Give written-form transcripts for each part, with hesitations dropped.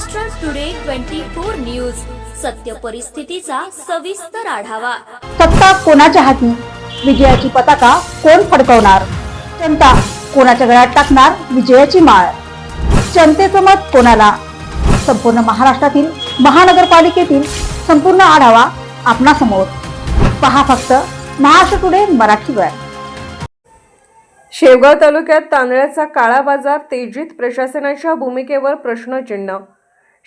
Maharashtra today 24 news, सत्य परिस्थितीचा सविस्तर आढावा। सत्ता कोणाच्या हाती, विजयाची पताका कोण फडकवणार, जनता कोणाच्या गळ्यात टाकणार विजयाची माळ, जनतेचं मत कोणाला। संपूर्ण महाराष्ट्रातील महानगरपालिकेतील संपूर्ण आढावा आपणासमोर पहा फक्त महाराष्ट्र टुडे मराठीवर। शेवगाव तालुक्यात तांदळाचा काळा बाजार तेजीत, प्रशासनाच्या भूमिकेवर प्रश्नचिन्ह।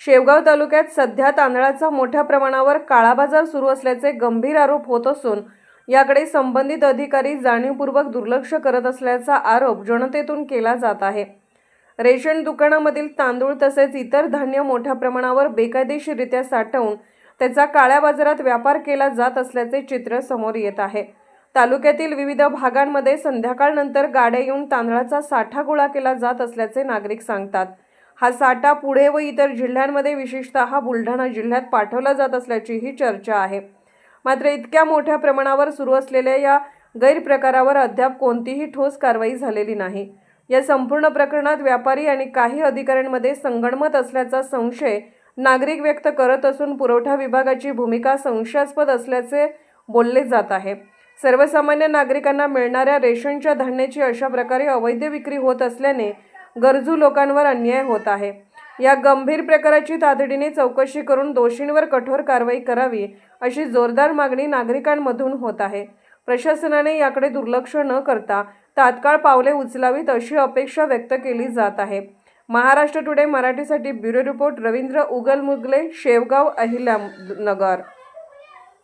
शेवगाव तालुक्यात सध्या तांदळाचा मोठ्या प्रमाणावर काळा बाजार सुरू असल्याचे गंभीर आरोप होत असून याकडे संबंधित अधिकारी जाणीवपूर्वक दुर्लक्ष करत असल्याचा आरोप जनतेतून केला जात आहे। रेशन दुकानामधील तांदूळ तसेच इतर धान्य मोठ्या प्रमाणावर बेकायदेशीररित्या साठवून त्याचा काळ्या बाजारात व्यापार केला जात असल्याचे चित्र समोर येत आहे। तालुक्यातील विविध भागांमध्ये संध्याकाळनंतर गाड्या येऊन तांदळाचा साठा गोळा केला जात असल्याचे नागरिक सांगतात। हा साठा पुढे व इतर जिल्ह्यांमध्ये विशेषतः बुलढाणा जिल्ह्यात पाठवला जात असल्याचीही चर्चा आहे। मात्र इतक्या मोठ्या प्रमाणावर सुरू असलेल्या या गैरप्रकारावर अद्याप कोणतीही ठोस कारवाई झालेली नाही। या संपूर्ण प्रकरणात व्यापारी आणि काही अधिकाऱ्यांमध्ये संगनमत असल्याचा संशय नागरिक व्यक्त करत असून पुरवठा विभागाची भूमिका संशयास्पद असल्याचे बोलले जात आहे। सर्वसामान्य नागरिकांना मिळणाऱ्या रेशनच्या धान्याची अशा प्रकारे अवैध विक्री होत असल्याने गरजू लोकांवर अन्याय होत आहे। या गंभीर प्रकाराची तातडीने चौकशी करून दोषींवर कठोर कारवाई करावी अशी जोरदार मागणी नागरिकांमधून होत आहे। प्रशासनाने याकडे दुर्लक्ष न करता तात्काळ पावले उचलावीत अशी अपेक्षा व्यक्त केली जात आहे। महाराष्ट्र टुडे मराठीसाठी ब्युरो रिपोर्ट रवींद्र उगलमुगले, शेवगाव, अहिल्यानगर।